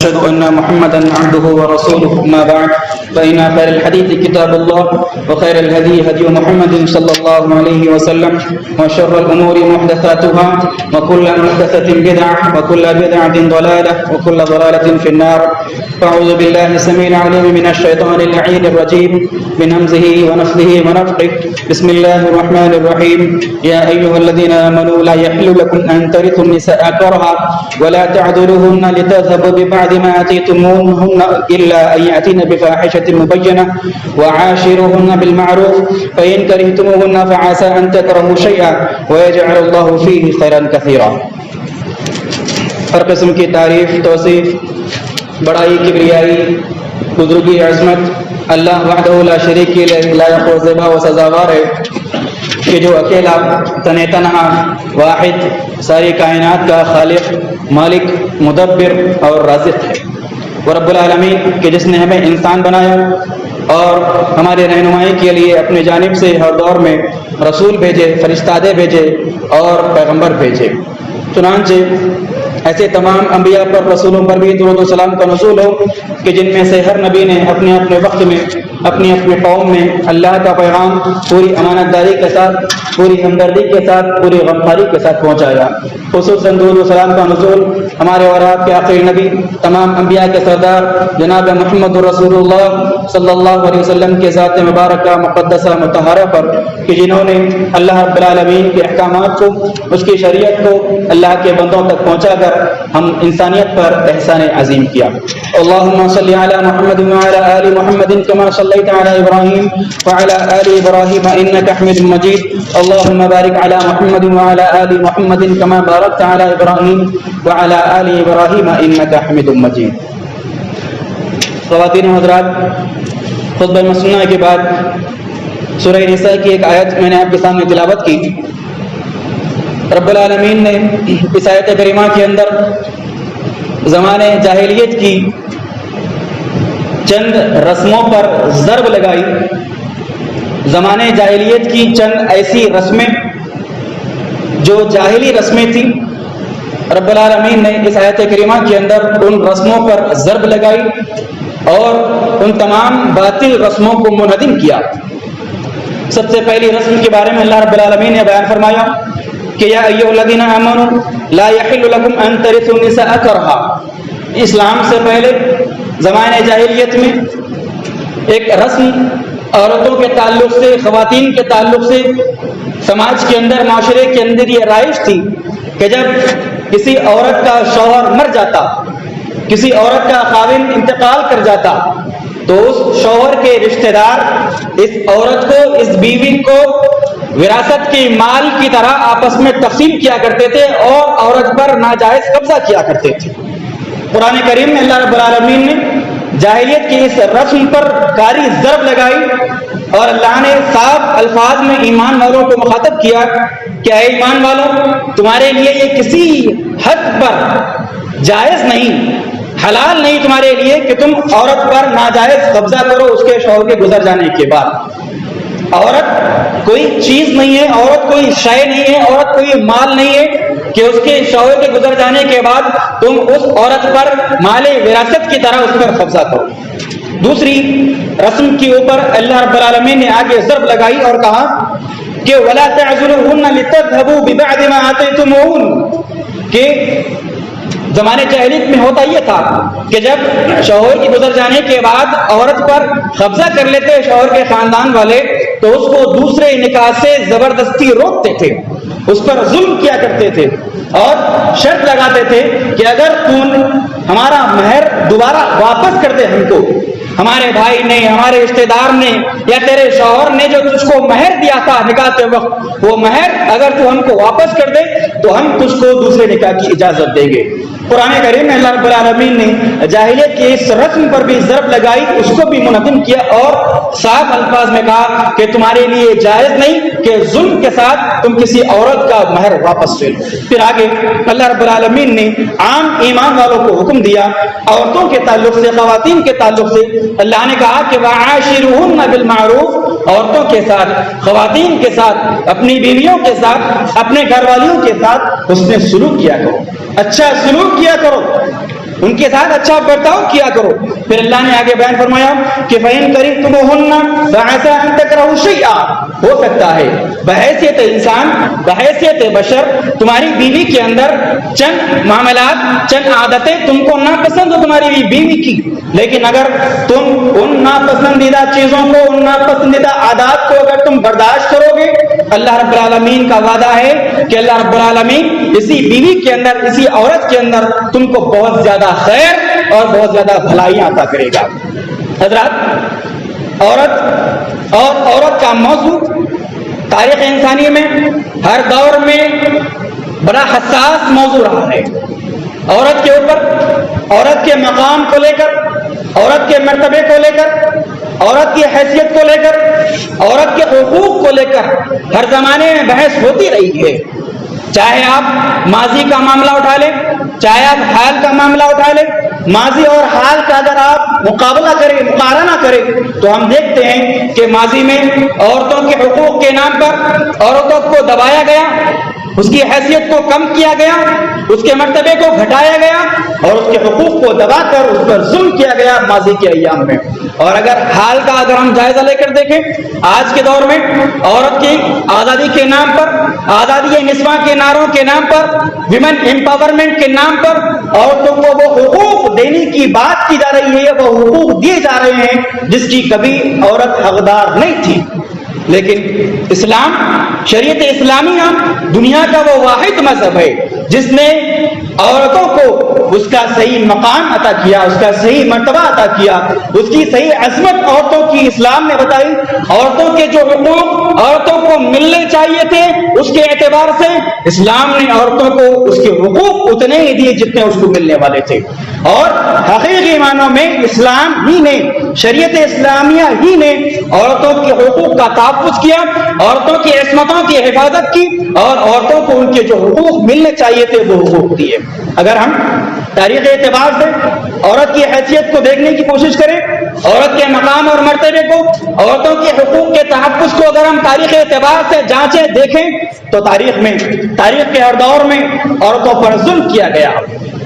وأشهد أن محمدا عبده ورسوله. أما بعد فإن خير الحديث كتاب الله وخير الهدي هدي محمد صلى الله عليه وسلم وشر الأمور محدثاتها وكل محدثة بدعة وكل بدعة ضلالة وكل ضلالة في النار. فأعوذ بالله السميع العليم من الشيطان اللعين الرجيم من همزه ونفثه ونفخه. بسم الله الرحمن الرحيم. يا أيها الذين آمنوا لا يحل لكم أن ترثوا النساء كرها ولا تعذلوهن لتذهبوا ببعض ما آتيتموهن إلا أن يأتين بفاحشة مبينة وعاشروهن بالمعروف فإن كرهتموهن فعسى أن تكرهوا شيئا ويجعل الله فيه خيرا كثيرا. ہر قسم کی تعریف، توصیف، بڑائی، کبریائی، بزرگی، عظمت اللہ وحدہ لا شریک کے لائق و زیبا و سزاوار ہے کہ جو اکیلا تن تنہا واحد ساری کائنات کا خالق، مالک، مدبر اور رازق ہے. وہ رب العالمین کہ جس نے ہمیں انسان بنایا اور ہماری رہنمائی کے لیے اپنے جانب سے ہر دور میں رسول بھیجے، فرشتادے بھیجے اور پیغمبر بھیجے. چنانچہ ایسے تمام انبیاء پر، رسولوں پر بھی درود و سلام کا نزول ہو کہ جن میں سے ہر نبی نے اپنے اپنے وقت میں اپنی اپنی قوم میں اللہ کا پیغام پوری امانت داری کے ساتھ، پوری ہمدردی کے ساتھ، پوری غمخواری کے ساتھ پہنچایا. خصوصاً درود و سلام کا نزول ہمارے اور آپ کے آخری نبی، تمام انبیاء کے سردار جناب محمد رسول اللہ صلی اللہ علیہ وسلم کے ذات مبارکہ مقدسہ مطہرہ پر کہ جنہوں نے اللہ رب العالمین کے احکامات کو، اس کی شریعت کو اللہ کے بندوں تک پہنچا کر ہم انسانیت پر احسان عظیم کیا. اللہم صلی علی محمد وعلی آل محمد کما صلیت علی ابراہیم وعلی آل ابراہیم انک حمید مجید. اللہم بارک علی محمد وعلی آل محمد کما بارکت علی ابراہیم وعلی آل ابراہیم انک حمید مجید. خواتین و حضرات، خطبہ مسنونہ کے بعد سورہ نساء کی ایک آیت میں نے آپ کے سامنے تلاوت کی. رب العالمین نے اس آیت کریمہ کے اندر زمانے جاہلیت کی چند رسموں پر ضرب لگائی. زمانے جاہلیت کی چند ایسی رسمیں جو جاہلی رسمیں تھیں، رب العالمین نے اس آیت کریمہ کے اندر ان رسموں پر ضرب لگائی اور ان تمام باطل رسموں کو منہدم کیا. سب سے پہلی رسم کے بارے میں اللہ رب العالمین نے بیان فرمایا کہ یا ایھا الذین آمنوا لا یحل لکم ان ترثوا النساء کرہا. اسلام سے پہلے زمانے جاہلیت میں ایک رسم عورتوں کے تعلق سے، خواتین کے تعلق سے سماج کے اندر، معاشرے کے اندر یہ رائج تھی کہ جب کسی عورت کا شوہر مر جاتا، کسی عورت کا خاوند انتقال کر جاتا، تو اس شوہر کے رشتہ دار اس عورت کو، اس بیوی کو وراثت کے مال کی طرح آپس میں تقسیم کیا کرتے تھے اور عورت پر ناجائز قبضہ کیا کرتے تھے. قرآن کریم میں اللہ رب العالمین نے جاہلیت کی اس رسم پر کاری ضرب لگائی اور اللہ نے صاف الفاظ میں ایمان والوں کو مخاطب کیا کہ اے ایمان والوں، تمہارے لیے یہ کسی حد پر جائز نہیں، حلال نہیں تمہارے لیے کہ تم عورت پر ناجائز قبضہ کرو اس کے شوہر کے گزر جانے کے بعد. عورت کوئی چیز نہیں ہے، عورت کوئی شے نہیں ہے، عورت کوئی مال نہیں ہے کہ اس کے شوہر کے گزر جانے کے بعد تم اس عورت پر مال وراثت کی طرح اس پر قبضہ کرو. دوسری رسم کے اوپر اللہ رب العالمین نے آگے ضرب لگائی اور کہا کہ وَلَا تَعْزُلُوهُنَّ لِتَذْهَبُوا بِبَعْضِ مَا آتَيْتُمُوهُنَّ. کہ زمانے جاہلیت میں ہوتا یہ تھا کہ جب شوہر کے گزر جانے کے بعد عورت پر قبضہ کر لیتے شوہر کے خاندان والے تو اس کو دوسرے نکاح سے زبردستی روکتے تھے، اس پر ظلم کیا کرتے تھے اور شرط لگاتے تھے کہ اگر تم ہمارا مہر دوبارہ واپس کر دے، ہم کو ہمارے بھائی نے، ہمارے رشتے دار نے یا تیرے شوہر نے جو تجھ کو مہر دیا تھا نکاح کے وقت، وہ مہر اگر تو ہم کو واپس کر دے تو ہم تجھ کو دوسرے نکاح کی اجازت دیں گے. قرآن کریم میں اللہ رب العالمین نے جاہلیت کی اس رسم پر بھی ضرب لگائی، اس کو بھی منہدم کیا اور صاف الفاظ میں کہا کہ تمہارے لیے جائز نہیں کہ ظلم کے ساتھ تم کسی عورت کا مہر واپس لے لو. پھر آگے اللہ رب العالمین نے عام ایمان والوں کو حکم دیا عورتوں کے تعلق سے، خواتین کے تعلق سے. اللہ نے کہا کہ وَعَاشِرُوهُنَّ بِالْمَعْرُوفِ، عورتوں کے ساتھ، خواتین کے ساتھ، اپنی بیویوں کے ساتھ، اپنے گھر والیوں کے ساتھ حسن سلوک کیا کرو، اچھا سلوک کیا کرو. ان کے ساتھ اچھا برتاؤ کیا کرو. پھر اللہ نے آگے بیان فرمایا کہ فَإِن كَرِهْتُمُوهُنَّ فَعَسَىٰ أَن تَكْرَهُوا شَيْئًا، ہو سکتا ہے بحیثیت انسان، بحیثیت بشر، تمہاری بیوی کے اندر چند معاملات، چند عادتیں تم کو ناپسند ہو تمہاری بیوی کی، لیکن اگر تم ان ناپسندیدہ چیزوں کو، ان ناپسندیدہ عادات کو اگر تم برداشت کرو گے، اللہ رب العالمین کا وعدہ ہے کہ اللہ رب العالمین اسی بیوی کے اندر، اسی عورت کے اندر تم کو بہت زیادہ خیر اور بہت زیادہ بھلائیاں عطا کرے گا. حضرات، عورت کا موضوع تاریخ انسانی میں ہر دور میں بڑا حساس موضوع رہا ہے. عورت کے اوپر، عورت کے مقام کو لے کر، عورت کے مرتبے کو لے کر، عورت کی حیثیت کو لے کر، عورت کے حقوق کو لے کر ہر زمانے میں بحث ہوتی رہی ہے. چاہے آپ ماضی کا معاملہ اٹھا لیں، چاہے آپ حال کا معاملہ اٹھا لیں، ماضی اور حال کا اگر آپ مقابلہ کریں، مقارنہ کریں، تو ہم دیکھتے ہیں کہ ماضی میں عورتوں کے حقوق کے نام پر عورتوں کو دبایا گیا، اس کی حیثیت کو کم کیا گیا، اس کے مرتبے کو گھٹایا گیا اور اس کے حقوق کو دبا کر اس پر ظلم کیا گیا ماضی کے ایام میں. اور اگر حال کا اگر ہم جائزہ لے کر دیکھیں، آج کے دور میں عورت کی آزادی کے نام پر، آزادی نسواں کے نعروں کے نام پر، ویمن امپاورمنٹ کے نام پر عورتوں کو وہ حقوق دینے کی بات کی جا رہی ہے، وہ حقوق دیے جا رہے ہیں جس کی کبھی عورت حقدار نہیں تھی. لیکن اسلام، شریعت اسلامیہ دنیا کا وہ واحد مذہب ہے جس نے عورتوں کو اس کا صحیح مقام عطا کیا، اس کا صحیح مرتبہ عطا کیا، اس کی صحیح عظمت عورتوں کی اسلام نے بتائی. عورتوں کے جو حقوق عورتوں کو ملنے چاہیے تھے اس کے اعتبار سے اسلام نے عورتوں کو اس کے حقوق اتنے ہی دیے جتنے اس کو ملنے والے تھے. اور حقیقی معنوں میں اسلام ہی نے، شریعت اسلامیہ ہی نے عورتوں کے حقوق کا تحفظ کیا، عورتوں کی عصمتوں کی حفاظت کی اور عورتوں کو ان کے جو حقوق ملنے چاہیے تھے وہ حقوق دیے. اگر ہم تاریخ اعتبار سے عورت کی حیثیت کو دیکھنے کی کوشش کریں، عورت کے مقام اور مرتبے کو، عورتوں کے حقوق کے تحفظ کو اگر ہم تاریخ اعتبار سے جانچیں، دیکھیں، تو تاریخ کے ہر دور میں عورتوں پر ظلم کیا گیا،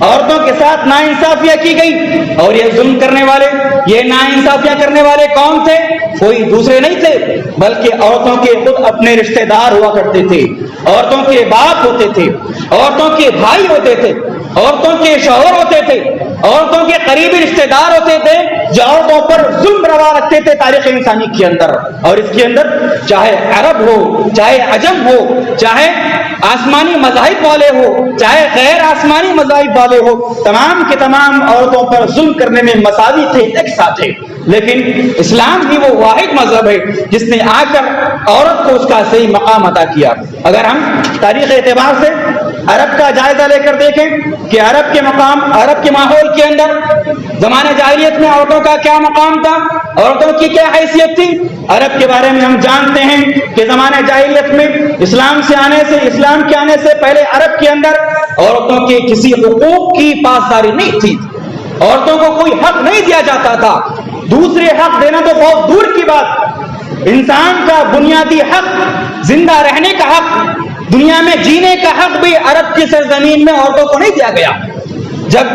عورتوں کے ساتھ ناانصافیاں کی گئی. اور یہ ظلم کرنے والے، یہ ناانصافیاں کرنے والے کون تھے؟ کوئی دوسرے نہیں تھے بلکہ عورتوں کے خود اپنے رشتہ دار ہوا کرتے تھے، عورتوں کے باپ ہوتے تھے، عورتوں کے بھائی ہوتے تھے، عورتوں کے شوہر ہوتے تھے، عورتوں کے قریبی رشتہ دار ہوتے تھے جو عورتوں پر ظلم روا رکھتے تھے تاریخ انسانی کے اندر. اور اس کے اندر چاہے عرب ہو، چاہے عجم ہو، چاہے آسمانی مذاہب والے ہو، چاہے غیر آسمانی مذاہب والے ہو، تمام کے تمام عورتوں پر ظلم کرنے میں مساوی تھے، ایک ساتھ تھے. لیکن اسلام ہی وہ واحد مذہب ہے جس نے آ کر عورت کو اس کا صحیح مقام عطا کیا. اگر ہم تاریخ اعتبار سے عرب کا جائزہ لے کر دیکھیں کہ عرب کے مقام، عرب کے ماحول کے اندر زمانے جاہلیت میں عورتوں کا کیا مقام تھا، عورتوں کی کیا حیثیت تھی. عرب کے بارے میں ہم جانتے ہیں کہ زمانے جاہلیت میں اسلام کے آنے سے پہلے عرب کے اندر عورتوں کے کسی حقوق کی پاسداری نہیں تھی، عورتوں کو کوئی حق نہیں دیا جاتا تھا. دوسرے حق دینا تو بہت دور کی بات، انسان کا بنیادی حق، زندہ رہنے کا حق، دنیا میں جینے کا حق بھی عرب کی سرزمین میں عورتوں کو نہیں دیا گیا. جب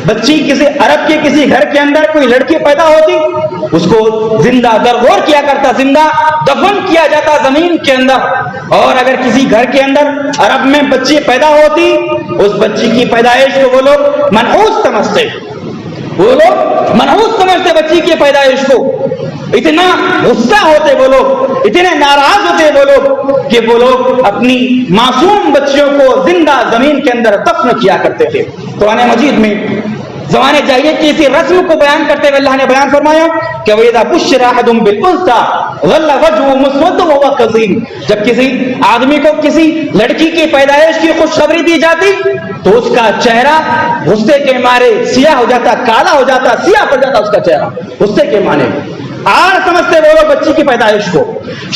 بچی عرب کے کسی گھر کے اندر کوئی لڑکی پیدا ہوتی، اس کو زندہ درگور کیا کرتا، زندہ دفن کیا جاتا زمین کے اندر. اور اگر کسی گھر کے اندر عرب میں بچی پیدا ہوتی، اس بچی کی پیدائش کو وہ لوگ منحوس سمجھتے، بچی کی پیدائش کو. اتنا غصہ ہوتے وہ لوگ، اتنے ناراض ہوتے وہ لوگ کہ وہ لوگ اپنی معصوم بچیوں کو زندہ زمین کے اندر دفن کیا کرتے تھے. قرآن مجید میں زمانے جاہلیت کی اسی رسم کو بیان کرتے ہوئے اللہ نے بیان فرمایا کہ وَإِذَا بُشِّرَ أَحَدٌ بِالْأُنثَىٰ ظَلَّ وَجْهُهُ مُسْوَدًّا وَهُوَ كَظِيمٌ. جب کسی آدمی کو کسی لڑکی کی پیدائش کی خوشخبری دی جاتی تو اس کا چہرہ غصے کے مارے سیاہ ہو جاتا، کالا ہو جاتا، سیاہ پڑ جاتا اس کا چہرہ غصے کے معنی. آر سمجھتے وہ لوگ بچی کی پیدائش کو،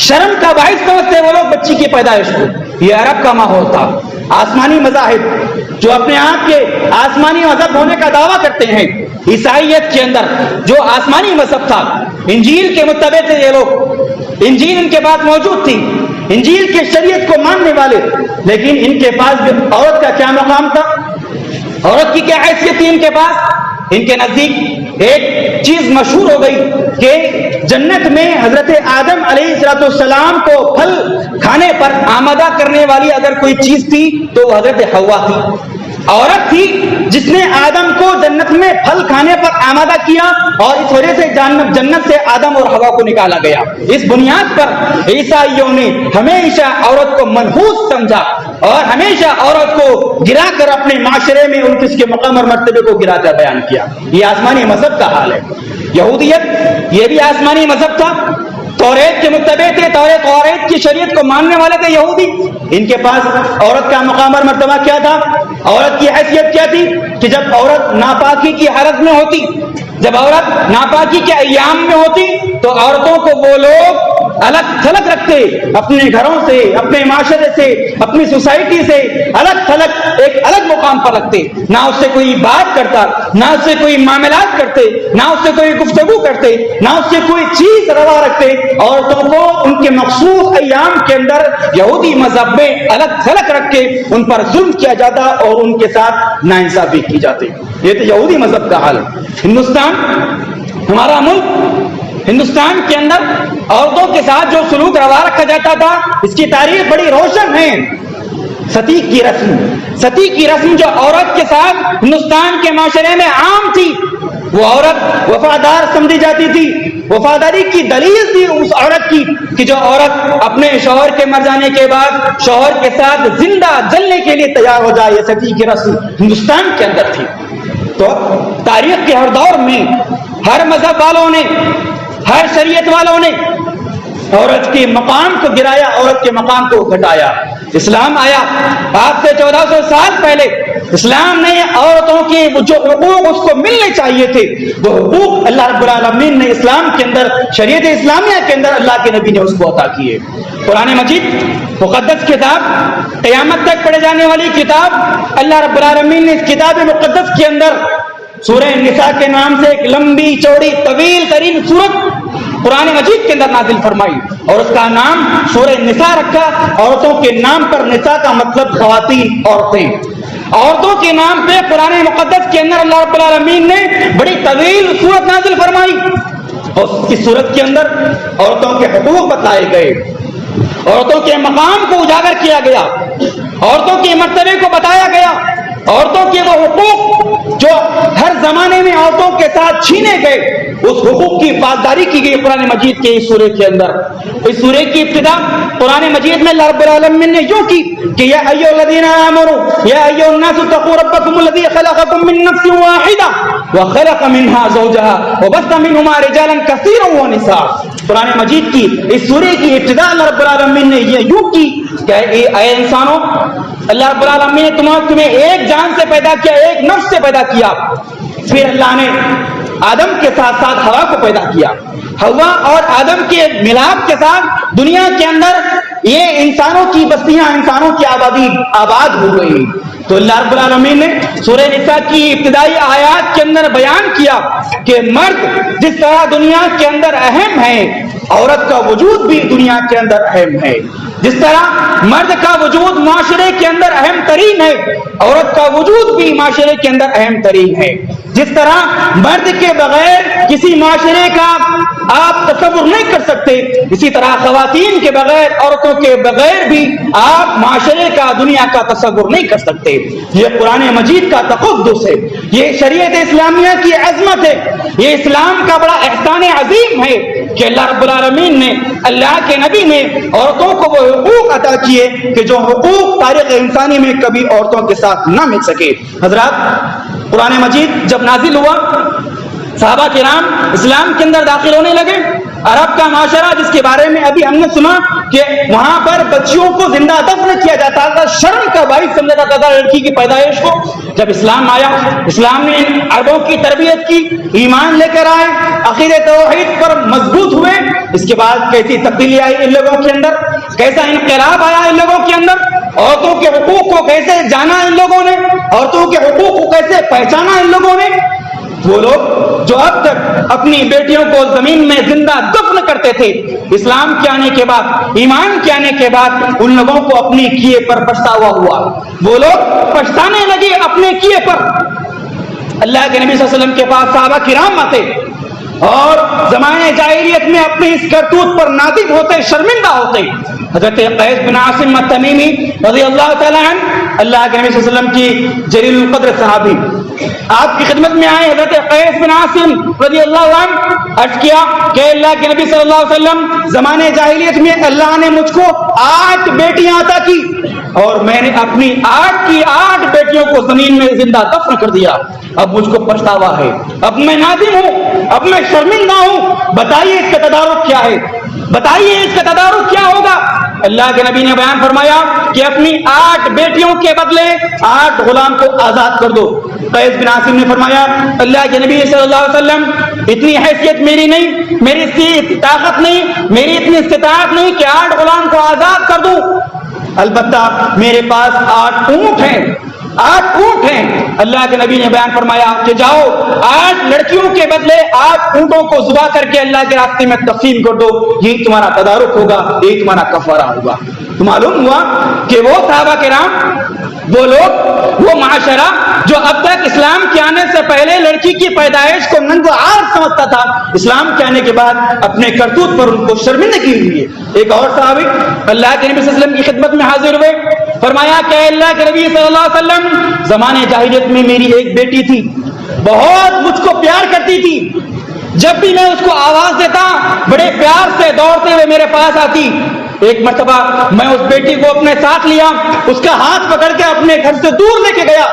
شرم کا باعث سمجھتے وہ لوگ بچی کی پیدائش کو. یہ عرب کا ماحول تھا. آسمانی مذاہب جو اپنے آپ کے آسمانی مذہب ہونے کا دعویٰ کرتے ہیں، عیسائیت کے اندر جو آسمانی مذہب تھا، انجیل کے متبع تھے یہ لوگ، انجیل ان کے پاس موجود تھی، انجیل کے شریعت کو ماننے والے، لیکن ان کے پاس عورت کا کیا مقام تھا؟ عورت کی کیا حیثیت تھی ان کے پاس؟ ان کے نزدیک ایک چیز مشہور ہو گئی کہ جنت میں حضرت آدم علیہ السلام کو پھل کھانے پر آمادہ کرنے والی اگر کوئی چیز تھی تو وہ حضرت حوا تھی. عورت تھی جس نے آدم کو جنت میں پھل کھانے پر آمادہ کیا اور اس وجہ سے جنت سے آدم اور حوا کو نکالا گیا. اس بنیاد پر عیسائیوں نے ہمیشہ عورت کو منحوس سمجھا اور ہمیشہ عورت کو گرا کر اپنے معاشرے میں ان کے مقام اور مرتبے کو گرا کر بیان کیا. یہ آسمانی مذہب کا حال ہے. یہودیت یہ بھی آسمانی مذہب تھا، توریت کے متبع تھے، توریت کی شریعت کو ماننے والے تھے یہودی. ان کے پاس عورت کا مقام اور مرتبہ کیا تھا؟ عورت کی حیثیت کیا تھی کہ جب عورت ناپاکی کی حالت میں ہوتی، جب عورت ناپاکی کے ایام میں ہوتی تو عورتوں کو وہ لوگ الگ تھلگ رکھتے، اپنے گھروں سے، اپنے معاشرے سے، اپنی سوسائٹی سے الگ تھلگ ایک الگ مقام پر رکھتے. نہ اس سے کوئی بات کرتا، نہ اس سے کوئی معاملات کرتے، نہ اس سے کوئی گفتگو کرتے، نہ اس سے کوئی چیز روا رکھتے. عورتوں کو ان کے مخصوص ایام کے اندر یہودی مذہب میں الگ تھلگ رکھ کے ان پر ظلم کیا جاتا اور ان کے ساتھ ناانصافی کی جاتی. یہ تو یہودی مذہب کا حال ہے. ہندوستان ہمارا ملک، ہندوستان کے اندر عورتوں کے ساتھ جو سلوک روا رکھا جاتا تھا اس کی تاریخ بڑی روشن ہے. ستی کی رسم جو عورت کے ساتھ ہندوستان کے معاشرے میں عام تھی، وہ عورت وفادار سمجھی جاتی تھی. وفاداری کی دلیل تھی اس عورت کی کہ جو عورت اپنے شوہر کے مر جانے کے بعد شوہر کے ساتھ زندہ جلنے کے لیے تیار ہو جائے. یہ ستی کی رسم ہندوستان کے اندر تھی. تو تاریخ کے ہر دور میں ہر مذہب والوں نے، ہر شریعت والوں نے عورت کے مقام کو گرایا، عورت کے مقام کو گھٹایا. اسلام آیا آج سے 1400 سال پہلے. اسلام نے عورتوں کے جو حقوق اس کو ملنے چاہیے تھے وہ حقوق اللہ رب العالمین نے اسلام کے اندر، شریعت اسلامیہ کے اندر اللہ کے نبی نے اس کو عطا کیے. قرآن مجید مقدس کتاب، قیامت تک پڑھے جانے والی کتاب، اللہ رب العالمین نے اس کتاب مقدس کے اندر سورہ نساء کے نام سے ایک لمبی چوڑی طویل ترین سورت قرآن مجید کے اندر نازل فرمائی اور اس کا نام سورہ نساء رکھا. عورتوں کے نام پر نساء کا مطلب خواتین، عورتیں. عورتوں کے نام پہ قرآن مقدس کے اندر اللہ رب العالمین نے بڑی طویل سورت نازل فرمائی اور اس سورت کے اندر عورتوں کے حقوق بتائے گئے، عورتوں کے مقام کو اجاگر کیا گیا، عورتوں کے مرتبے کو بتایا گیا، عورتوں کے وہ حقوق جو ہر زمانے میں عورتوں کے ساتھ چھینے گئے اس حقوق کی پاسداری کی گئی قرآن مجید کے اس سورے کے اندر. اس سورے کی ابتدا قرآن مجید میں اللہ رب العالمین نے یوں کی کہ یا ایھا الذین آمنوا یا ایھا الناس اتقوا ربکم الذی خلقکم من نفس واحدہ وخلق منها زوجها وبث منهما رجالا کثیرا ونساء. قرآن مجید کی اس سورے کی ابتدا اللہ رب العالمین نے یہ یوں کی کہ اے انسانوں، اللہ رب العالمین نے تمہیں ایک جان سے پیدا کیا، ایک نفس سے پیدا کیا. پھر اللہ نے آدم کے ساتھ ساتھ ہوا کو پیدا کیا. ہوا اور آدم کے ملاپ کے ساتھ دنیا کے اندر یہ انسانوں کی بستیاں، انسانوں کی آبادی آباد ہو گئی. تو اللہ رب العالمین نے سورہ نساء کی ابتدائی آیات کے اندر بیان کیا کہ مرد جس طرح دنیا کے اندر اہم ہے، عورت کا وجود بھی دنیا کے اندر اہم ہے. جس طرح مرد کا وجود معاشرے کے اندر اہم ترین ہے، عورت کا وجود بھی معاشرے کے اندر اہم ترین ہے. جس طرح مرد کے بغیر کسی معاشرے کا آپ تصور نہیں کر سکتے، اسی طرح خواتین کے بغیر، عورتوں کے بغیر بھی آپ معاشرے کا، دنیا کا تصور نہیں کر سکتے. یہ قرآن مجید کا تقدس ہے، یہ شریعت اسلامیہ کی عظمت ہے، یہ اسلام کا بڑا احسان عظیم ہے کہ اللہ رب العالمین نے، اللہ کے نبی نے عورتوں کو وہ حقوق عطا کیے کہ جو حقوق تاریخ انسانی میں کبھی عورتوں کے ساتھ نہ مل سکے. حضرات، قرآن مجید جب نازل ہوا، صحابہ کرام اسلام کے اندر داخل ہونے لگے. عرب کا معاشرہ جس کے بارے میں ابھی ہم نے سنا کہ وہاں پر بچیوں کو زندہ دفن کیا جاتا تھا، شرم کا باعث سمجھا جاتا تھا لڑکی کی پیدائش کو. جب اسلام آیا، اسلام نے ان عربوں کی تربیت کی، ایمان لے کر آئے، عقیدہ توحید پر مضبوط ہوئے. اس کے بعد کیسی تبدیلی آئی ان لوگوں کے اندر، کیسا انقلاب آیا ان لوگوں کے اندر، عورتوں کے حقوق کو کیسے جانا ان لوگوں نے، عورتوں کے حقوق کو کیسے پہچانا ان لوگوں نے. وہ لوگ جو اب تک اپنی بیٹیوں کو زمین میں زندہ دفن کرتے تھے، اسلام کے آنے کے بعد، ایمان کے آنے کے بعد ان لوگوں کو اپنے کیے پر پچھتاوا ہوا. وہ لوگ پچھتانے لگے اپنے کیے پر. اللہ کے نبی صلی اللہ علیہ وسلم کے پاس صحابہ کرام آتے اور زمانے جاہلیت میں اپنے اس کرتوت پر نادم ہوتے، شرمندہ ہوتے. حضرت قیس بن عاصم التمیمی رضی اللہ تعالی عنہ، اللہ کے نبی صلی اللہ علیہ وسلم کی جلیل القدر صحابی، آپ کی خدمت میں آئے. حضرت قیس بن عاصم رضی اللہ عنہ عرض کیا کہ اللہ کے نبی صلی اللہ علیہ وسلم، زمانے جاہلیت میں اللہ نے مجھ کو 8 بیٹیاں عطا کی اور میں نے اپنی 8 کی 8 بیٹیوں کو زمین میں زندہ دفن کر دیا. اب مجھ کو پچھتاوا ہے، اب میں نادم ہوں، اب میں شرمندہ ہوں. بتائیے اس کا تدارک کیا ہے، بتائیے اس کا تدارک کیا ہوگا. اللہ کے نبی نے بیان فرمایا کہ اپنی 8 بیٹیوں کے بدلے 8 غلام کو آزاد کر دو. قیس بن عاصم نے فرمایا اللہ کے نبی صلی اللہ علیہ وسلم، اتنی حیثیت میری نہیں، میری اتنی طاقت نہیں، میری اتنی استطاعت نہیں کہ 8 غلام کو آزاد کر دوں. البتہ میرے پاس 8 اونٹ ہیں، 8 اونٹ ہیں. اللہ کے نبی نے بیان فرمایا کہ جاؤ 8 لڑکیوں کے بدلے 8 اونٹوں کو ذبح کر کے اللہ کے راستے میں تقسیم کر دو. یہی تمہارا تدارک ہوگا، یہی تمہارا کفارہ ہوگا. تو معلوم ہوا کہ وہ صحابہ کرام، وہ لوگ، وہ معاشرہ جو اب تک اسلام کے آنے سے پہلے لڑکی کی پیدائش کو ننگ و عار سمجھتا تھا، اسلام کے آنے کے بعد اپنے کرتوت پر ان کو شرمندگی ہوئی ہے. ایک اور صحابی اللہ کے نبی صلی اللہ علیہ وسلم کی خدمت میں حاضر ہوئے، فرمایا کہ اللہ کے نبی صلی اللہ علیہ وسلم، زمانے جاہلیت میں میری ایک بیٹی تھی، بہت مجھ کو پیار کرتی تھی. جب بھی میں اس کو آواز دیتا بڑے پیار سے دوڑتے ہوئے میرے پاس آتی. ایک مرتبہ میں اس بیٹی کو اپنے ساتھ لیا، اس کا ہاتھ پکڑ کے اپنے گھر سے دور لے کے گیا.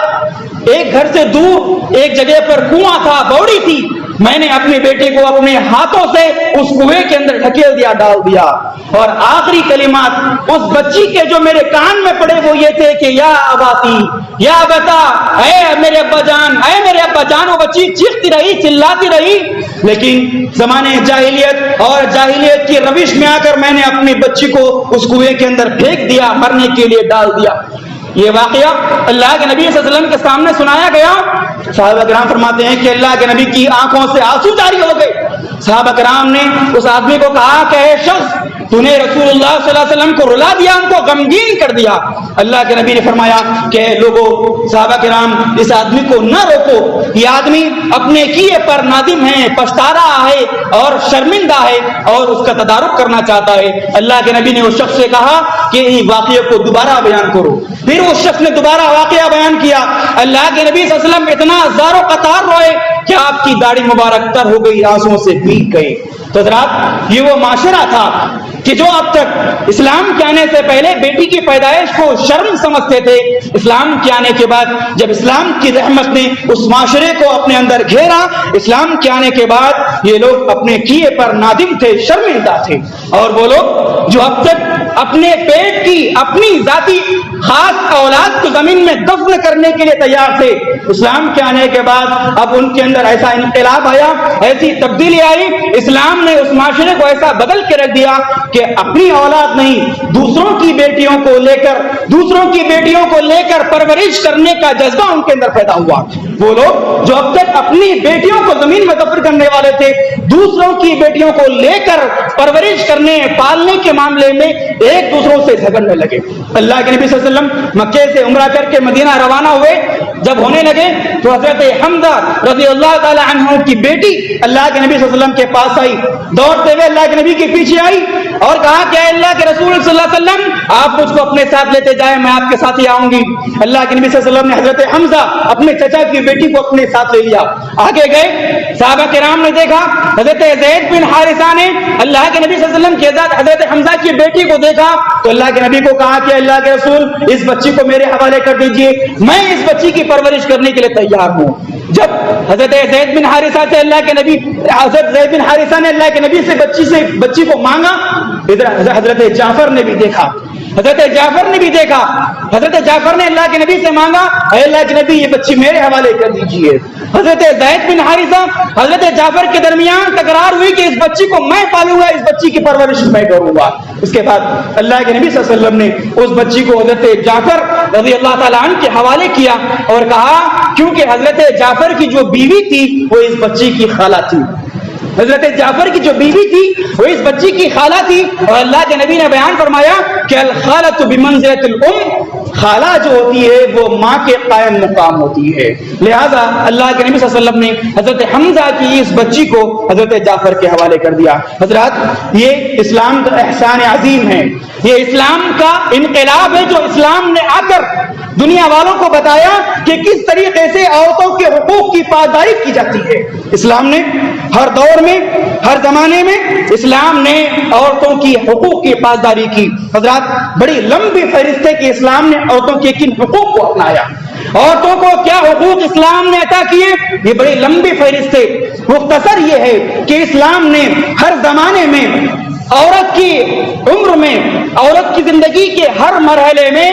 ایک گھر سے دور ایک جگہ پر کنواں تھا، بوڑی تھی. میں نے اپنی بیٹی کو اپنے ہاتھوں سے اس کنویں کے اندر ڈھکیل دیا، ڈال دیا. اور آخری کلمات اس بچی کے جو میرے کان میں پڑے وہ یہ تھے کہ یا اباتی، یا بتا، اے میرے ابا جان، اے میرے ابا جان. وہ بچی چیختی رہی، چلاتی رہی. لیکن زمانے جاہلیت اور جاہلیت کی روش میں آ کر میں نے اپنی بچی کو اس کنویں کے اندر پھینک دیا، مرنے کے لیے ڈال دیا. یہ واقعہ اللہ کے نبی صلی اللہ علیہ وسلم کے سامنے سنایا گیا. صحابہ کرام فرماتے ہیں کہ اللہ کے نبی کی آنکھوں سے آنسو جاری ہو گئے. صحابہ کرام نے اس آدمی کو کہا کہ اے شخص، تو نے رسول اللہ صلی اللہ علیہ وسلم کو رلا دیا، ان کو غمگین کر دیا. اللہ کے نبی نے فرمایا کہ لوگوں، صحابہ کرام، اس آدمی کو نہ روکو. یہ آدمی اپنے کیے پر نادم ہے، پچھتا رہا ہے اور شرمندہ ہے اور اس کا تدارک کرنا چاہتا ہے. اللہ کے نبی نے اس شخص سے کہا کہ اس واقعے کو دوبارہ بیان کرو. پھر اس شخص نے دوبارہ واقعہ بیان کیا. اللہ کے نبی صلی اللہ علیہ وسلم اتنا زار و قطار روئے کہ آپ کی داڑھی مبارک تر ہو گئی، آنسوؤں سے بھیگ گئے. تو حضرات، یہ وہ معاشرہ تھا کہ جو اب تک اسلام کے آنے سے پہلے بیٹی کی پیدائش کو شرم سمجھتے تھے. اسلام کے آنے کے بعد جب اسلام کی رحمت نے اس معاشرے کو اپنے اندر گھیرا، اسلام کے آنے کے بعد یہ لوگ اپنے کیے پر نادم تھے، شرمندہ تھے. اور وہ لوگ جو اب تک اپنے پیٹ کی، اپنی ذاتی خاص اولاد کو زمین میں دفن کرنے کے لیے تیار تھے، اسلام کے آنے کے بعد اب ان کے اندر ایسا انقلاب آیا، ایسی تبدیلی آئی. اسلام نے اس معاشرے کو ایسا بدل کے رکھ دیا کہ اپنی اولاد نہیں، دوسروں کی بیٹیوں کو لے کر، دوسروں کی بیٹیوں کو لے کر پرورش کرنے کا جذبہ ان کے اندر پیدا ہوا. وہ لوگ جو اب تک اپنی بیٹیوں کو زمین میں دفن کرنے والے تھے، دوسروں کی بیٹیوں کو لے کر پرورش کرنے، پالنے کے معاملے میں ایک دوسروں سے جھگڑنے لگے. اللہ کے نبی صلی اللہ علیہ وسلم مکے سے عمرہ کر کے مدینہ روانہ ہوئے. جب ہونے لگے تو حضرت حمزہ رضی اللہ تعالی عنہ کی بیٹی اللہ کے نبی صلی اللہ علیہ وسلم کے پاس آئی، دوڑتے ہوئے اللہ کے نبی کے پیچھے آئی اور کہا کہ اے اللہ کے رسول صلی اللہ علیہ وسلم، آپ مجھ کو اپنے ساتھ لیتے جائیں، میں آپ کے ساتھ ہی آؤں گی. اللہ کے نبی صلی اللہ علیہ وسلم نے حضرت حمزہ اپنے چچا کی بیٹی کو اپنے ساتھ لے لیا. آگے گئے، صحابہ کرام نے دیکھا حضرت زید بن حارثہ نے اللہ کے نبی صلی اللہ علیہ وسلم کے ساتھ حضرت حمزہ کی بیٹی کو دیکھا تو اللہ کے نبی کو کہا کہ اللہ کے رسول، اس بچی کو میرے حوالے کر دیجئے، میں اس بچی کی پرورش کرنے کے لیے تیار ہوں. جب حضرت زید بن حارثہ سے اللہ کے نبی، حضرت زید بن حارثہ نے اللہ کے نبی سے بچی کو مانگا، ادھر حضرت جعفر نے بھی دیکھا، حضرت جعفر نے بھی دیکھا، حضرت جعفر نے اللہ کے نبی سے مانگا، اے اللہ کے نبی، یہ بچی میرے حوالے کر دیجئے. حضرت زید بن حارثہ، حضرت جعفر کے درمیان تکرار ہوئی کہ اس بچی کو میں پالوں گا، اس بچی کی پرورش میں کروں گا. اس کے بعد اللہ کے نبی صلی اللہ علیہ وسلم نے اس بچی کو حضرت جعفر رضی اللہ تعالیٰ عنہ کے حوالے کیا اور کہا کیونکہ حضرت جعفر کی جو بیوی تھی وہ اس بچی کی خالہ تھی. حضرت جعفر کی جو بیوی تھی وہ اس بچی کی خالہ تھی، اور اللہ کے نبی نے بیان فرمایا کہ الخالۃ بمنزلۃ الام، خالہ جو ہوتی ہے وہ ماں کے قائم مقام ہوتی ہے. لہذا اللہ کے نبی صلی اللہ علیہ وسلم نے حضرت حمزہ کی اس بچی کو حضرت جعفر کے حوالے کر دیا. حضرات یہ اسلام کا احسان عظیم ہے، یہ اسلام کا انقلاب ہے جو اسلام نے آ کر دنیا والوں کو بتایا کہ کس طریقے سے عورتوں کے حقوق کی پاسداری کی جاتی ہے. اسلام نے ہر دور میں، ہر زمانے میں اسلام نے عورتوں کی حقوق کی پاسداری کی. حضرات بڑی لمبی فہرست ہے کہ اسلام نے عورتوں کے کن حقوق کو اپنایا، عورتوں کو کیا حقوق اسلام نے عطا کیے، یہ بڑی لمبی فہرست ہے. مختصر یہ ہے کہ اسلام نے ہر زمانے میں عورت کی عمر میں، عورت کی زندگی کے ہر مرحلے میں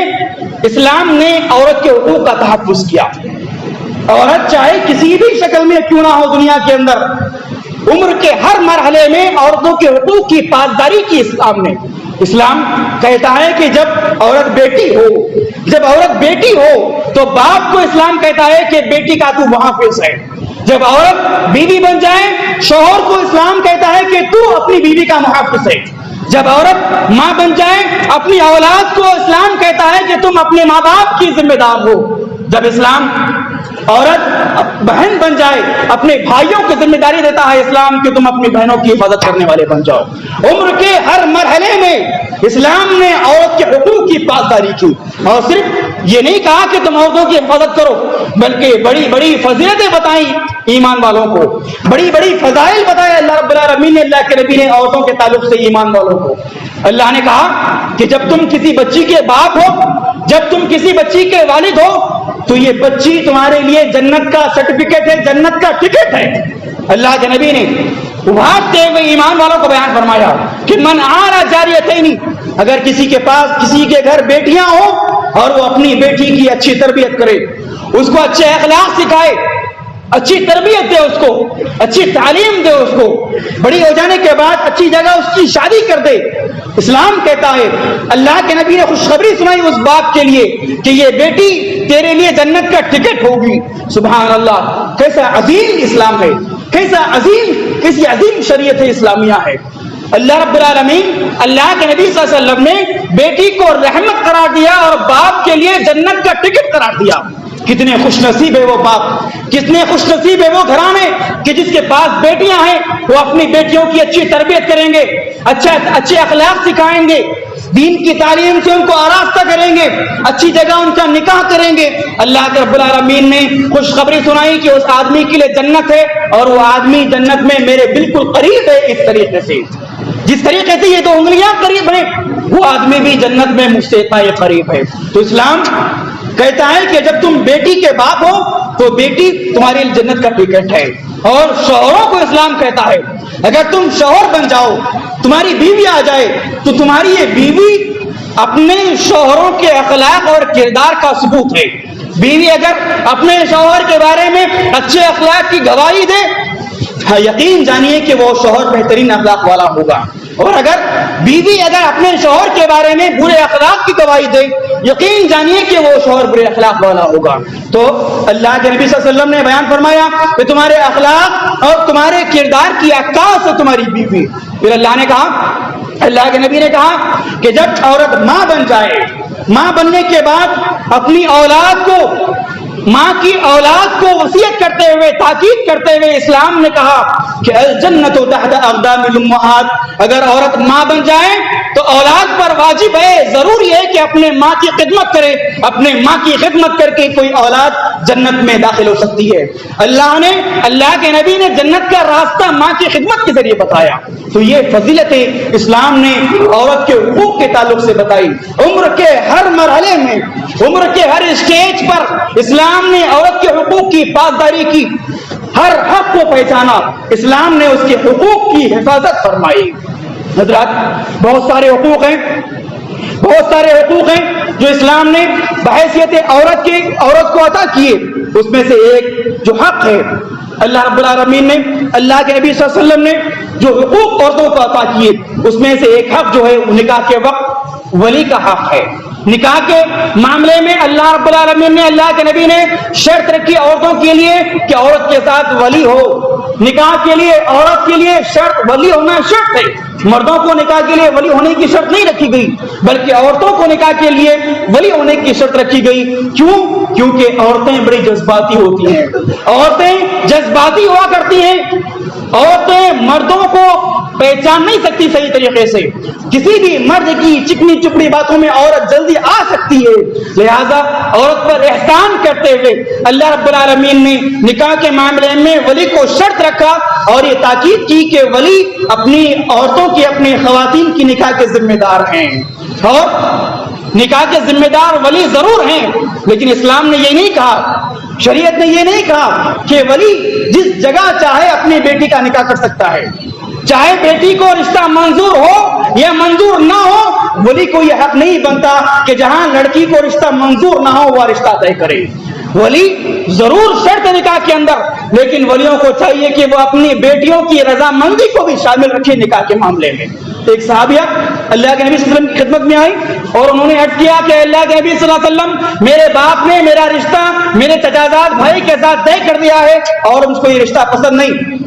اسلام نے عورت کے حقوق کا تحفظ کیا. عورت چاہے کسی بھی شکل میں کیوں نہ ہو دنیا کے اندر، عمر کے ہر مرحلے میں عورتوں کے حقوق کی پاسداری کی اسلام نے. اسلام کہتا ہے کہ جب عورت بیٹی ہو، جب عورت بیٹی ہو تو باپ کو اسلام کہتا ہے کہ بیٹی کا تو محافظ ہے. جب عورت بیوی بن جائے شوہر کو اسلام کہتا ہے کہ تو اپنی بیوی کا محافظ ہے. جب عورت ماں بن جائے اپنی اولاد کو اسلام کہتا ہے کہ تم اپنے ماں باپ کی ذمہ دار ہو. جب اسلام عورت بہن بن جائے اپنے بھائیوں کو ذمہ داری دیتا ہے اسلام کہ تم اپنی بہنوں کی حفاظت کرنے والے بن جاؤ. عمر کے ہر مرحلے میں اسلام نے عورت کے حقوق کی پاسداری کی، اور صرف یہ نہیں کہا کہ تم عورتوں کی حفاظت کرو، بلکہ بڑی بڑی فضیلتیں بتائیں ایمان والوں کو، بڑی بڑی فضائل بتائے اللہ رب العالمین نے، اللہ کے نبی نے عورتوں کے تعلق سے ایمان والوں کو. اللہ نے کہا کہ جب تم کسی بچی کے باپ ہو، جب تم کسی بچی کے والد ہو تو یہ بچی تمہارے لیے جنت کا سرٹیفکیٹ ہے، جنت کا ٹکٹ ہے. اللہ کے نبی نے ابھارتے ہوئے ایمان والوں کو بیان فرمایا کہ من آرا جاریتین، اگر کسی کے پاس کسی کے گھر بیٹیاں ہوں اور وہ اپنی بیٹی کی اچھی تربیت کرے، اس کو اچھے اخلاق سکھائے، اچھی تربیت دے، اس کو اچھی تعلیم دے، اس کو بڑی ہو جانے کے بعد اچھی جگہ اس کی شادی کر دے. اسلام کہتا ہے، اللہ کے نبی نے خوشخبری سنائی اس باپ کے لیے کہ یہ بیٹی تیرے لیے جنت کا ٹکٹ ہوگی. سبحان اللہ، کیسا عظیم اسلام ہے، کیسا عظیم، کیسی عظیم شریعت اسلامیہ ہے. اللہ رب العالمین، اللہ کے نبی صلی اللہ علیہ وسلم نے بیٹی کو رحمت قرار دیا اور باپ کے لیے جنت کا ٹکٹ قرار دیا. کتنے خوش نصیب ہے وہ باپ، کتنے خوش نصیب ہے وہ گھرانے کہ جس کے پاس بیٹیاں ہیں، وہ اپنی بیٹیوں کی اچھی تربیت کریں گے، اچھے اخلاق سکھائیں گے، دین کی تعلیم سے ان کو آراستہ کریں گے، اچھی جگہ ان کا نکاح کریں گے. اللہ کے رب العالمین نے خوشخبری سنائی کہ اس آدمی کے لیے جنت ہے، اور وہ آدمی جنت میں میرے بالکل قریب ہے. اس طریقے سے، جس طریقے سے یہ دو انگلیاں قریب ہیں، وہ آدمی بھی جنت میں مجھ سے اتنا قریب ہے. تو اسلام کہتا ہے کہ جب تم بیٹی کے باپ ہو تو بیٹی تمہاری جنت کا ٹکٹ ہے. اور شوہروں کو اسلام کہتا ہے اگر تم شوہر بن جاؤ، تمہاری بیوی آ جائے تو تمہاری یہ بیوی اپنے شوہروں کے اخلاق اور کردار کا ثبوت ہے. بیوی اگر اپنے شوہر کے بارے میں اچھے اخلاق کی گواہی دے، یقین جانیے کہ وہ شوہر بہترین اخلاق والا ہوگا. اور اگر بیوی اگر اپنے شوہر کے بارے میں برے اخلاق کی گواہی دے، یقین جانیے کہ وہ شوہر برے اخلاق والا ہوگا. تو اللہ کے نبی صلی اللہ علیہ وسلم نے بیان فرمایا کہ تمہارے اخلاق اور تمہارے کردار کی عکاس ہے تمہاری بیوی. پھر اللہ نے کہا، اللہ کے نبی نے کہا کہ جب عورت ماں بن جائے، ماں بننے کے بعد اپنی اولاد کو، ماں کی اولاد کو وصیت کرتے ہوئے، تاکید کرتے ہوئے اسلام نے کہا کہ الجنت تحت اقدام الامہات، اگر عورت ماں بن جائے تو اولاد پر واجب ہے، ضروری ہے کہ اپنے ماں کی خدمت کرے. اپنے ماں کی خدمت کر کے کوئی اولاد جنت میں داخل ہو سکتی ہے. اللہ کے نبی نے جنت کا راستہ ماں کی خدمت کے ذریعے بتایا. تو یہ فضیلت اسلام نے عورت کے حقوق کے تعلق سے بتائی. عمر کے ہر مرحلے میں، عمر کے ہر اسٹیج پر اسلام نے عورت کے حقوق کی پاسداری کی، ہر حق کو پہچانا، اسلام نے اس کے حقوق کی حفاظت فرمائی. حضرات بہت سارے حقوق ہیں، بہت سارے حقوق ہیں جو اسلام نے بحیثیت عورت کو عطا کیے. اس میں سے ایک جو حق ہے، اللہ رب العالمین نے، اللہ کے نبی صلی اللہ علیہ وسلم نے جو حقوق عورتوں کو عطا کیے، اس میں سے ایک حق جو ہے نکاح کے وقت ولی کا حق ہے. نکاح کے معاملے میں اللہ رب العالمین نے، اللہ کے نبی نے شرط رکھی عورتوں کے لیے کہ عورت کے ساتھ ولی ہو. نکاح کے لیے عورت کے لیے شرط ولی ہونا شرط ہے. مردوں کو نکاح کے لیے ولی ہونے کی شرط نہیں رکھی گئی بلکہ عورتوں کو نکاح کے لیے ولی ہونے کی شرط رکھی گئی. کیوں؟ کیونکہ عورتیں بڑی جذباتی ہوتی ہیں, عورتیں جذباتی ہوا کرتی ہیں, عورتیں مردوں کو پہچان نہیں سکتی صحیح طریقے سے. کسی بھی مرد کی چکنی چپڑی باتوں میں عورت جلدی آ سکتی ہے. لہذا عورت پر احسان کرتے ہوئے اللہ رب العالمین نے نکاح کے معاملے میں ولی کو شرط رکھا اور یہ تاکید کی کہ ولی اپنی عورتوں کی, اپنی خواتین کی نکاح کے ذمہ دار ہیں. اور نکاح کے ذمہ دار ولی ضرور ہیں, لیکن اسلام نے یہ نہیں کہا, شریعت نے یہ نہیں کہا کہ ولی جس جگہ چاہے اپنی بیٹی کا نکاح کر سکتا ہے. چاہے بیٹی کو رشتہ منظور ہو یا منظور نہ ہو, ولی کو یہ حق نہیں بنتا کہ جہاں لڑکی کو رشتہ منظور نہ ہو وہ رشتہ طے کرے. ولی ضرور شرط نکاح کے اندر, لیکن ولیوں کو چاہیے کہ وہ اپنی بیٹیوں کی رضامندی کو بھی شامل رکھے نکاح کے معاملے میں. ایک صحابیہ اللہ کے نبی صلی اللہ علیہ وسلم کی خدمت میں آئی اور انہوں نے عرض کیا کہ اللہ کے نبی صلی اللہ علیہ وسلم, میرے باپ نے میرا رشتہ میرے چچازاد بھائی کے ساتھ طے کر دیا ہے اور مجھ کو یہ رشتہ پسند نہیں,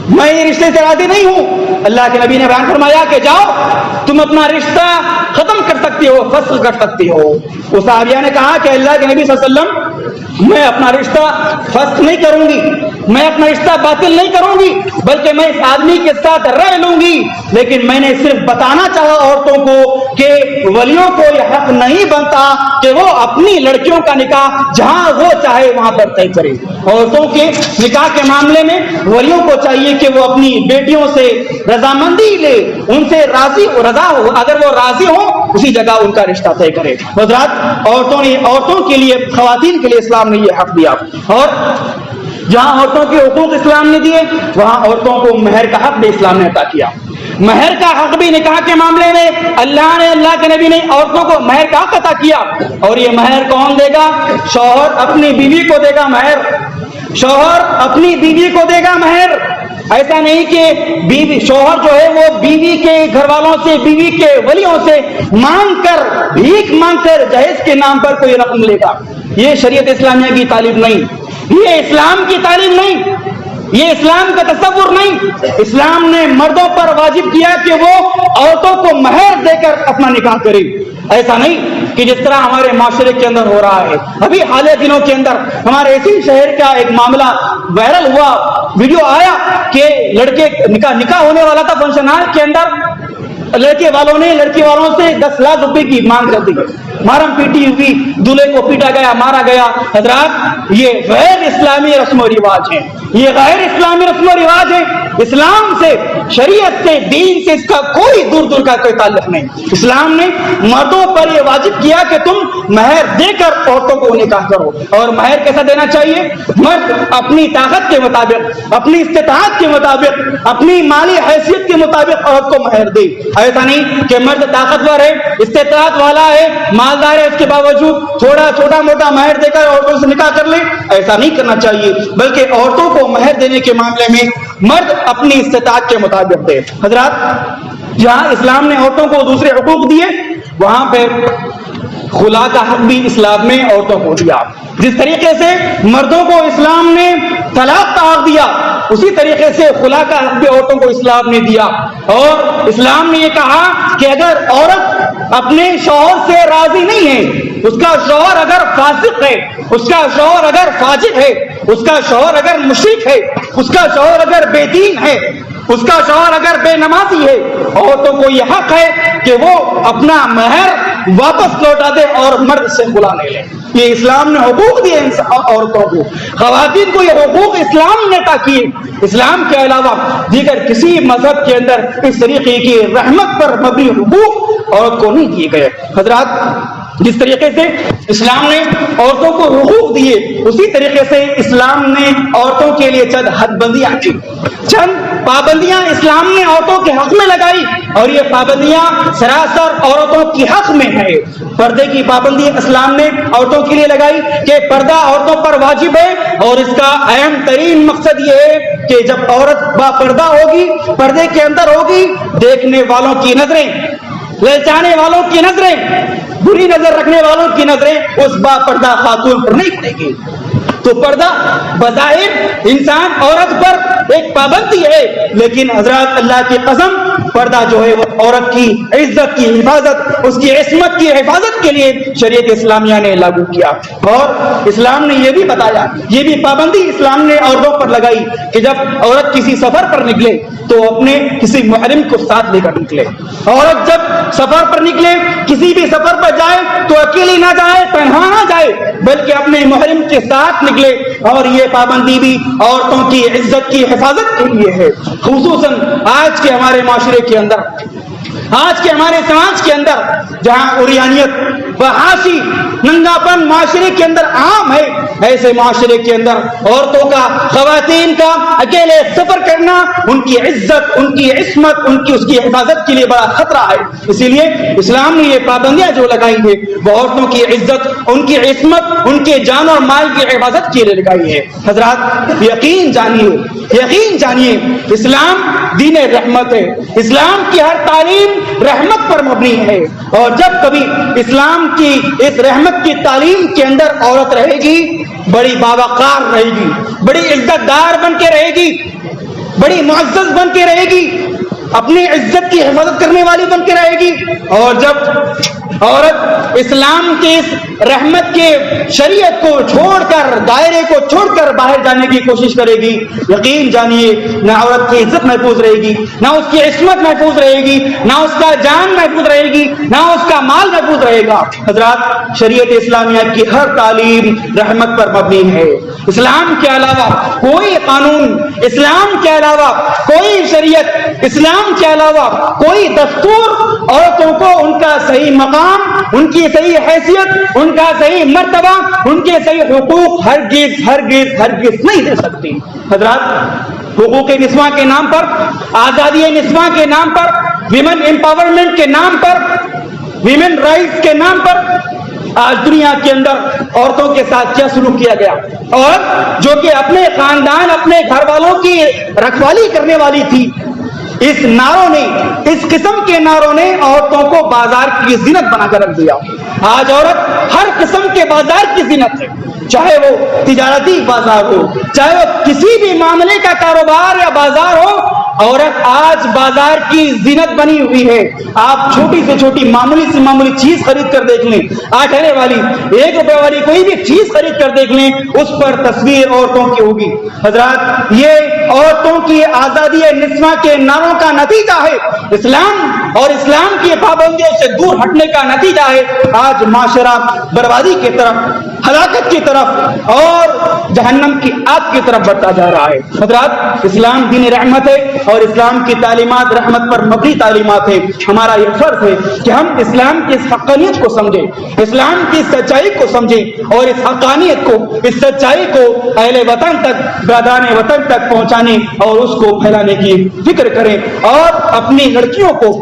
میں یہ رشتے سے راضی نہیں ہوں. اللہ کے نبی نے بیان فرمایا کہ جاؤ تم اپنا رشتہ ختم کر سکتی ہو, فصل کر سکتی ہو. اس صحابیہ نے کہا کہ اللہ کے نبی صلی اللہ علیہ وسلم میں اپنا رشتہ فسخ نہیں کروں گی, میں اپنا رشتہ باطل نہیں کروں گی, بلکہ میں اس آدمی کے ساتھ رہ لوں گی. لیکن میں نے صرف بتانا چاہا عورتوں کو کہ ولیوں کو یہ حق نہیں بنتا کہ وہ اپنی لڑکیوں کا نکاح جہاں وہ چاہے وہاں پر طے کرے. عورتوں کے نکاح کے معاملے میں ولیوں کو چاہیے کہ وہ اپنی بیٹیوں سے رضامندی لے, ان سے راضی رضا ہو, اگر وہ راضی ہوں اسی جگہ ان کا رشتہ طے کرے. حضرات, عورتوں کے لیے, خواتین کے لیے اسلام نے یہ حق دیا, اور جہاں عورتوں کے حقوق اسلام نے دیے وہاں عورتوں کو مہر کا حق بھی اسلام نے عطا کیا. مہر کا حق بھی نکاح کے معاملے میں اللہ کے نبی نے عورتوں کو مہر کا حق عطا کیا. اور یہ مہر کون دے گا؟ شوہر اپنی بیوی کو دے گا مہر, شوہر اپنی بیوی کو دے گا مہر. ایسا نہیں کہ بیوی, شوہر جو ہے وہ بیوی کے گھر والوں سے, بیوی کے ولیوں سے مانگ کر, بھیک مانگ کر جہیز کے نام پر کوئی رقم لے گا. یہ شریعت اسلامیہ کی تعلیم نہیں, یہ اسلام کی تعلیم نہیں, یہ اسلام کا تصور نہیں. اسلام نے مردوں پر واجب کیا کہ وہ عورتوں کو مہر دے کر اپنا نکاح کرے. ایسا نہیں کہ جس طرح ہمارے معاشرے کے اندر ہو رہا ہے. ابھی حالیہ دنوں کے اندر ہمارے اسی شہر کا ایک معاملہ وائرل ہوا, ویڈیو آیا کہ لڑکے نکاح ہونے والا تھا, فنکشن ہال کے اندر لڑکے والوں نے لڑکی والوں سے 10 لاکھ روپے کی مانگ کر دی, مارم پیٹی ہوئی, دولہے کو پیٹا گیا, مارا گیا. حضرات, یہ غیر اسلامی رسم و رواج ہیں, یہ غیر اسلامی رسم و رواج ہے. اسلام سے, شریعت سے, دین سے اس کا کوئی دور دور کا کوئی تعلق نہیں. اسلام نے مردوں پر یہ واجب کیا کہ تم مہر دے کر عورتوں کو نکاح کرو. اور مہر کیسا دینا چاہیے؟ مرد اپنی طاقت کے مطابق, اپنی استطاعت کے مطابق, اپنی مالی حیثیت کے مطابق عورت کو مہر دے. ایسا نہیں کہ مرد طاقتور ہے, استطاعت والا ہے, مالدار ہے, اس کے باوجود تھوڑا چھوٹا موٹا مہر دے کر عورتوں سے نکاح کر لے. ایسا نہیں کرنا چاہیے, بلکہ عورتوں کو مہر دینے کے معاملے میں مرد اپنی استطاعت کے مطابق دے. حضرات, جہاں اسلام نے عورتوں کو دوسرے حقوق دیے وہاں پہ خلا کا حق بھی اسلام میں عورتوں کو دیا. جس طریقے سے مردوں کو اسلام نے طلاق کا حق دیا, اسی طریقے سے خلا کا حق بھی عورتوں کو اسلام نے دیا. اور اسلام نے یہ کہا کہ اگر عورت اپنے شوہر سے راضی نہیں ہے, اس کا شوہر اگر فاسق ہے, اس کا شوہر اگر فاجر ہے, اس کا شوہر اگر مشرک ہے, اس کا شوہر اگر بے دین ہے, اس کا شوہر اگر بے نمازی ہے, عورتوں کو یہ حق ہے کہ وہ اپنا مہر واپس لوٹا دے اور مرد سے خلا لے لے. یہ اسلام نے حقوق دیے عورتوں کو, خواتین کو یہ حقوق اسلام نے عطا کیے. اسلام کے علاوہ دیگر کسی مذہب کے اندر اس طریقے کی رحمت پر مبنی حقوق عورت کو نہیں دیے گئے. حضرات, جس طریقے سے اسلام نے عورتوں کو حقوق دیے, اسی طریقے سے اسلام نے عورتوں کے لیے چند حد بندیاں کی, چند پابندیاں اسلام نے عورتوں کے حق میں لگائی, اور یہ پابندیاں سراسر عورتوں کی حق میں ہے. پردے کی پابندی اسلام نے عورتوں کے لیے لگائی کہ پردہ عورتوں پر واجب ہے, اور اس کا اہم ترین مقصد یہ ہے کہ جب عورت با پردہ ہوگی, پردے کے اندر ہوگی, دیکھنے والوں کی نظریں, للچانے والوں کی نظریں, بری نظر رکھنے والوں کی نظریں اس با پردہ خاتون پر نہیں پڑے گی. تو پردہ بظاہر انسان عورت پر ایک لیکن حضرات اللہ کی قسم پردہ جو ہے وہ عورت کی عزت کی حفاظت، اس کی عصمت کی حفاظت کے لیے شریعت اسلامیہ نے لاگو کیا، اور اسلام نے یہ بھی بتایا، یہ بھی پابندی اسلام نے عورتوں پر لگائی کہ جب عورت کسی سفر پر نکلے تو اپنے کسی محرم کو ساتھ لے کر نکلے۔ عورت جب سفر پر نکلے، کسی بھی سفر پر جائے تو اکیلی نہ جائے، تنہا نہ جائے، بلکہ اپنے محرم کے ساتھ نکلے۔ اور یہ پابندی بھی عورتوں کی عزت کی حفاظت کے لیے ہے، خصوصاً آج کے ہمارے معاشرے کے اندر، آج کے ہمارے سماج کے اندر جہاں عریانیت فحاشی ننگا پن معاشرے کے اندر عام ہے، ایسے معاشرے کے اندر عورتوں کا، خواتین کا اکیلے سفر کرنا ان کی عزت، ان کی عصمت، اس کی حفاظت کے لیے بڑا خطرہ ہے۔ اسی لیے اسلام نے یہ پابندیاں جو لگائی ہیں وہ عورتوں کی عزت، ان کی عصمت، ان کے جان اور مال کی حفاظت کے لیے لگائی ہے۔ حضرات یقین جانیے اسلام دین رحمت ہے، اسلام کی ہر تعلیم رحمت پر مبنی ہے، اور جب کبھی اسلام کی اس رحمت کی تعلیم کے اندر عورت رہے گی، بڑی باوقار رہے گی، بڑی عزت دار بن کے رہے گی، بڑی معزز بن کے رہے گی، اپنی عزت کی حفاظت کرنے والی بن کے رہے گی۔ اور جب عورت اسلام کے اس رحمت کے شریعت کو چھوڑ کر، دائرے کو چھوڑ کر باہر جانے کی کوشش کرے گی، یقین جانیے نہ عورت کی عزت محفوظ رہے گی، نہ اس کی عصمت محفوظ رہے گی، نہ اس کا جان محفوظ رہے گی، نہ اس کا مال محفوظ رہے گا۔ حضرات شریعت اسلامیہ کی ہر تعلیم رحمت پر مبنی ہے۔ اسلام کے علاوہ کوئی قانون، اسلام کے علاوہ کوئی شریعت، اسلام کے علاوہ کوئی دستور عورتوں کو ان کا صحیح مقام، ان کی صحیح حیثیت، ان کا صحیح مرتبہ، ان کے صحیح حقوق ہرگز نہیں دے سکتی۔ حضرات حقوق نسواں کے نام پر، آزادی نسواں کے نام پر، ویمن امپاورمنٹ کے نام پر، ویمن رائٹس کے نام پر آج دنیا کے اندر عورتوں کے ساتھ کیا سلوک کیا گیا، اور جو کہ اپنے خاندان، اپنے گھر والوں کی رکھوالی کرنے والی تھی، اس ناروں نے، اس قسم کے ناروں نے عورتوں کو بازار کی زینت بنا کر رکھ دیا۔ آج عورت ہر قسم کے بازار کی زینت ہے، چاہے وہ تجارتی بازار ہو، چاہے وہ کسی بھی معاملے کا کاروبار یا بازار ہو، عورت آج بازار کی زینت بنی ہوئی ہے۔ آپ چھوٹی سے چھوٹی معمولی سے معمولی چیز خرید کر دیکھ لیں، 8 آنے والی 1 روپے والی کوئی بھی چیز خرید کر دیکھ لیں، اس پر تصویر عورتوں کی ہوگی۔ حضرات یہ عورتوں کی آزادی نسواں کے نعروں کا نتیجہ ہے، اسلام اور اسلام کی پابندیوں سے دور ہٹنے کا نتیجہ ہے۔ آج معاشرہ بربادی کی طرف، ہلاکت کی طرف اور جہنم کی آگ کی طرف بڑھتا جا رہا ہے۔ حضرات اسلام دین رحمت ہے، اور اسلام کی تعلیمات رحمت پر مبنی تعلیمات ہیں۔ ہمارا یہ فرض ہے کہ ہم اسلام کی اس حقانیت کو سمجھیں، اسلام کی سچائی کو سمجھیں، اور اس حقانیت کو، اس سچائی کو اہل وطن تک، برادران وطن تک پہنچانے اور اس کو پھیلانے کی فکر کریں، اور اپنی لڑکیوں کو،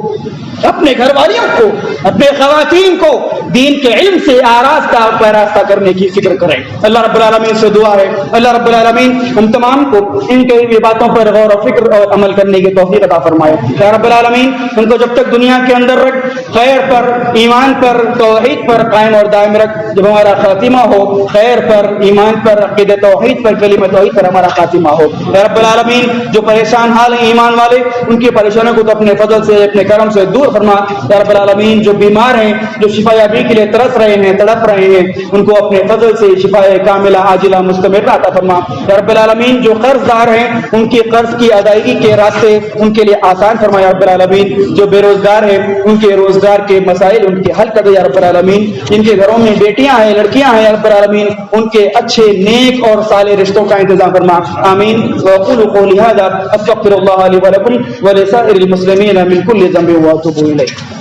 اپنے گھر والیوں کو، اپنے خواتین کو دین کے علم سے آراستہ اور پیراستہ کرنے کی فکر کریں۔ اللہ رب العالمین سے دعا ہے، اللہ رب العالمین ہم تمام کو ان کئی باتوں پر غور و فکر اور عمل کرنے کی توفیق عطا فرمائے۔ یا رب العالمین ان کو جب تک دنیا کے اندر رکھ، خیر پر، ایمان پر، توحید پر قائم اور دائم رکھ، جب ہمارا خاتمہ ہو خیر پر، ایمان پر، عقیدہ توحید پر، کلمہ توحید پر ہمارا خاتمہ ہو۔ یا رب العالمین جو پریشان حال ہیں ایمان والے، ان کی پریشانیوں کو تو اپنے فضل سے، اپنے کرم سے دور فرما۔ یا رب العالمین جو بیمار ہیں، جو شفا یابی کے لیے ترس رہے ہیں، تڑپ رہے ہیں، ان کو اپنے فضل سے شفا کاملہ عاجلہ مستمرہ عطا فرما۔ یا رب العالمین جو قرض دار ہیں، ان کی قرض کی ادائیگی کے راستے ان کے لیے آسان فرما۔ یا رب العالمین جو بے روزگار ہیں، ان کے روزگار کے مسائل ان کے حل کر دے۔ یا رب العالمین جن کے گھروں میں بیٹیاں ہیں، لڑکیاں ہیں، یا رب العالمین ان کے اچھے نیک اور صالح رشتوں کا انتظام فرما۔ آمین۔ واقول قولی ھذا استغفر اللہ لی ولکم ولسائر المسلمین من کل ذنب واتوب الیہ۔